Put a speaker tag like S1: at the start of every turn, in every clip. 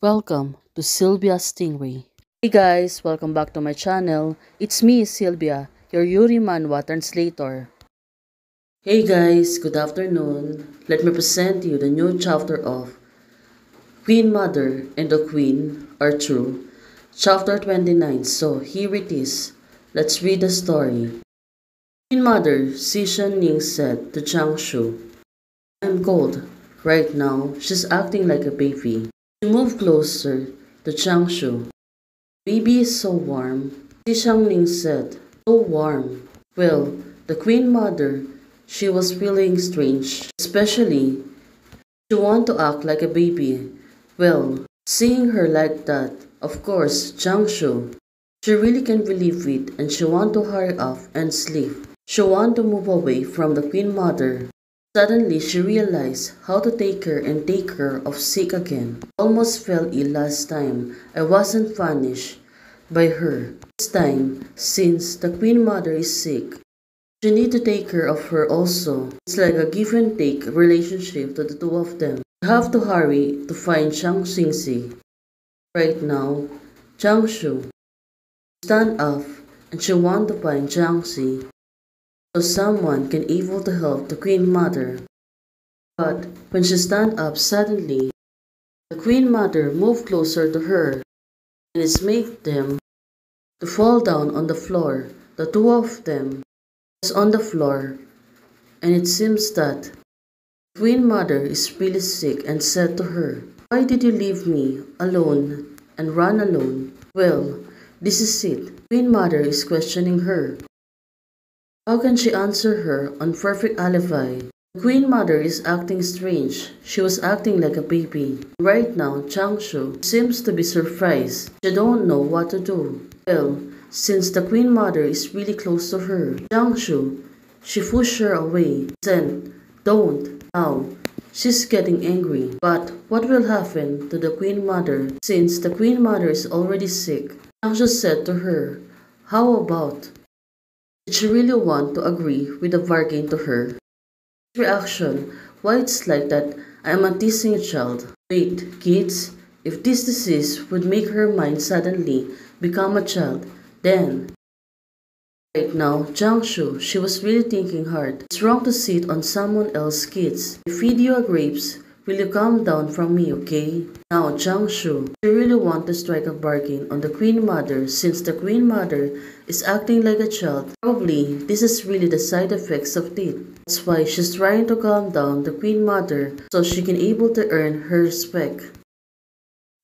S1: Welcome to Sylvia Stingray. Hey guys, welcome back to my channel. It's me, Sylvia, your Yuri Manhwa translator. Hey guys, good afternoon. Let me present you the new chapter of Queen Mother and the Queen Are True, chapter 29. So here it is. Let's read the story. Queen Mother, Si Shanning said to Changshu, I'm cold. Right now, she's acting like a baby. She moved closer to Changshu. Baby is so warm. Si Xiangning said, so warm. Well, the Queen Mother, she was feeling strange, especially she wanted to act like a baby. Well, seeing her like that, of course, Changshu, she really can't believe it and she wanted to hurry up and sleep. She wanted to move away from the Queen Mother. Suddenly, she realized how to take her and take her of sick again. Almost fell ill last time. I wasn't punished by her. This time, since the Queen Mother is sick, she need to take care of her also. It's like a give and take relationship to the two of them. You have to hurry to find Chang Xingxi. Right now, Changshu stand up and she want to find Jiangxi so someone can able to help the Queen Mother. But when she stand up suddenly, the Queen Mother moved closer to her and it made them to fall down on the floor. The two of them was on the floor and it seems that the Queen Mother is really sick and said to her, why did you leave me alone and run alone? Well, this is it. Queen Mother is questioning her. How can she answer her on perfect alibi? The Queen Mother is acting strange. She was acting like a baby. Right now, Changshu seems to be surprised. She don't know what to do. Well, since the Queen Mother is really close to her, Changshu, she pushed her away. Said, don't, now. She's getting angry. But what will happen to the Queen Mother since the Queen Mother is already sick? Changshu said to her, how about? Did she really want to agree with the bargain to her? Reaction, why it's like that I'm a teasing child. Wait, kids, if this disease would make her mind suddenly become a child, then right now, Jiangshu, she was really thinking hard. It's wrong to sit on someone else's kids. If you are grapes, will you calm down from me, okay? Now, Jiangshu, she really want to strike a bargain on the Queen Mother since the Queen Mother is acting like a child. Probably, this is really the side effects of it. That's why she's trying to calm down the Queen Mother so she can able to earn her respect.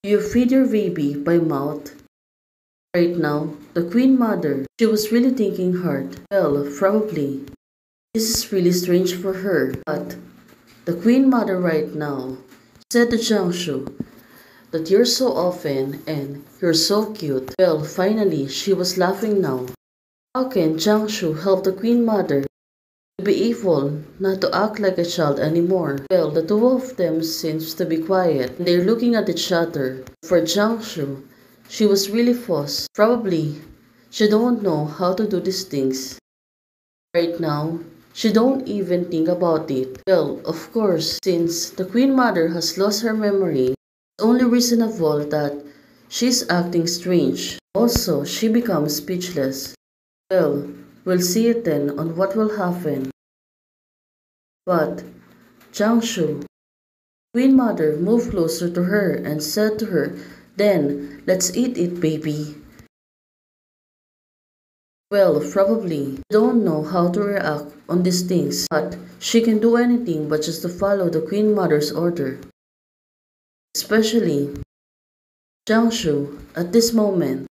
S1: You feed your baby by mouth. Right now, the Queen Mother, she was really thinking hard. Well, probably, this is really strange for her. But the Queen Mother right now said to Jiangshu that you're so often and you're so cute. Well, finally, she was laughing now. How can Jiangshu help the Queen Mother to be able not to act like a child anymore? Well, the two of them seems to be quiet. They're looking at each other. For Jiangshu, she was really fussed. Probably, she don't know how to do these things. Right now, she don't even think about it. Well, of course, since the Queen Mother has lost her memory, it's only reasonable that she's acting strange. Also, she becomes speechless. Well, we'll see it then on what will happen. But, Jiangshu, Queen Mother moved closer to her and said to her, then, let's eat it, baby. Well, probably don't know how to react on these things, but she can do anything but just to follow the Queen Mother's order. Especially Jiangshu, at this moment,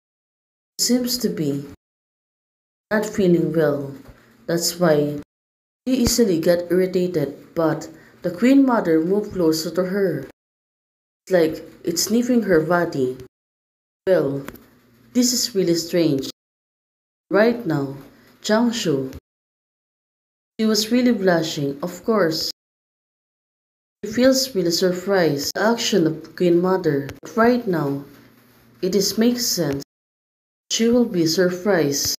S1: seems to be not feeling well. That's why she easily got irritated, but the Queen Mother moved closer to her. It's like it's sniffing her body. Well, this is really strange. Right now, Jiangshu, she was really blushing, of course. She feels really surprised at the action of Queen Mother. But right now, it is makes sense. She will be surprised.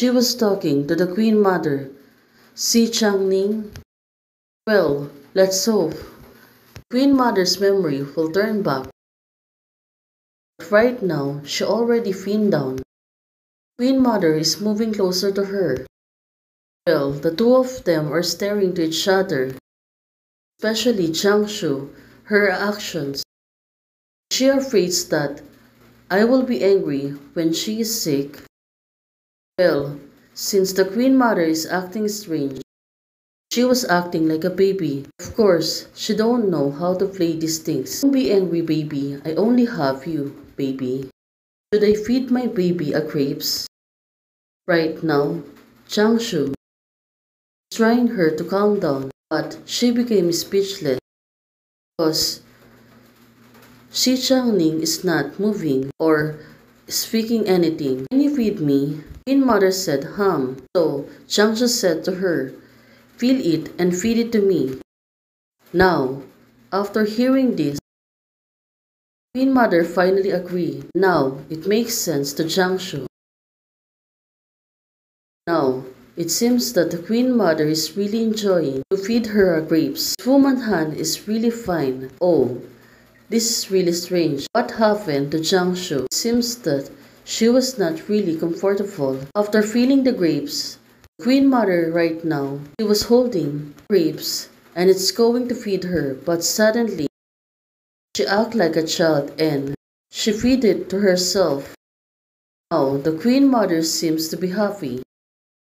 S1: She was talking to the Queen Mother, Si Changning. Well, let's hope Queen Mother's memory will turn back. But right now, she already pinned down. Queen Mother is moving closer to her. Well, the two of them are staring to each other, especially Jiangsu, her actions. She afraid that I will be angry when she is sick. Well, since the Queen Mother is acting strange, she was acting like a baby. Of course, she don't know how to play these things. Don't be angry, baby. I only have you, baby. Should I feed my baby a grapes? Right now, Jiangsu is trying her to calm down, but she became speechless because Shi Changning is not moving or speaking anything. Can you feed me? Queen Mother said, So Jiangsu said to her, feel it and feed it to me. Now, after hearing this, Queen Mother finally agreed. Now, it makes sense to Jiangsu. Now, it seems that the Queen Mother is really enjoying to feed her grapes. Fu Manhan is really fine. Oh, this is really strange. What happened to Jiangsu? It seems that she was not really comfortable. After feeling the grapes, the Queen Mother right now, she was holding grapes and it's going to feed her, but suddenly she acted like a child and she feed it to herself. Now the Queen Mother seems to be happy.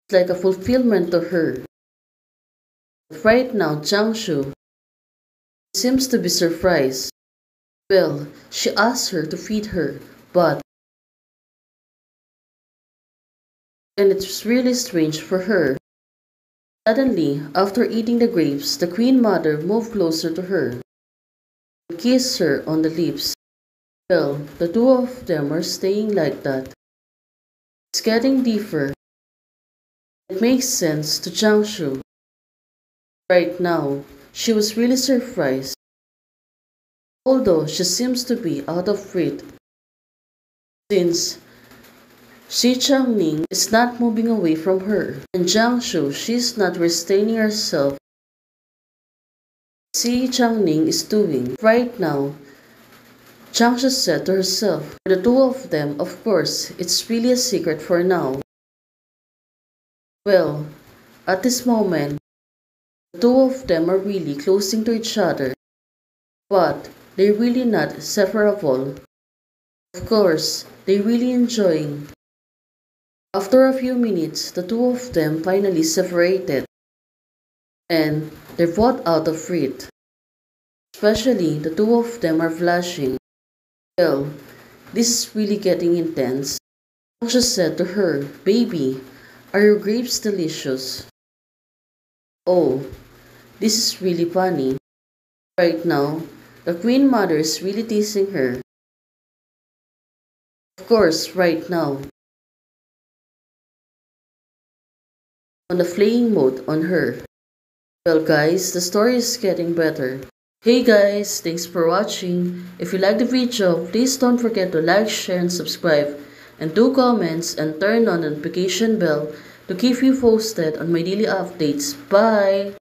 S1: It's like a fulfillment to her. But right now Jiangsu seems to be surprised. Well, she asked her to feed her, but and it's really strange for her. Suddenly, after eating the grapes, the Queen Mother moved closer to her and kissed her on the lips. Well, the two of them are staying like that. It's getting deeper. It makes sense to Jiangsu. Right now, she was really surprised, although she seems to be out of breath, since Shi Changning is not moving away from her, and Jiangsu, she's not restraining herself. Shi Changning is doing. Right now, Jiangsu said to herself, for the two of them, of course, it's really a secret for now. Well, at this moment, the two of them are really closing to each other, but they're really not separable. Of course, they're really enjoying. After a few minutes, the two of them finally separated, and they're both out of breath. Especially, the two of them are blushing. Well, this is really getting intense. Jiangsu said to her, baby, are your grapes delicious? Oh, this is really funny. Right now, the Queen Mother is really teasing her. Of course, right now, on the flaying mode on her. Well guys, the story is getting better. Hey guys, thanks for watching. If you like the video, please don't forget to like, share, and subscribe. And do comments and turn on the notification bell to keep you posted on my daily updates. Bye!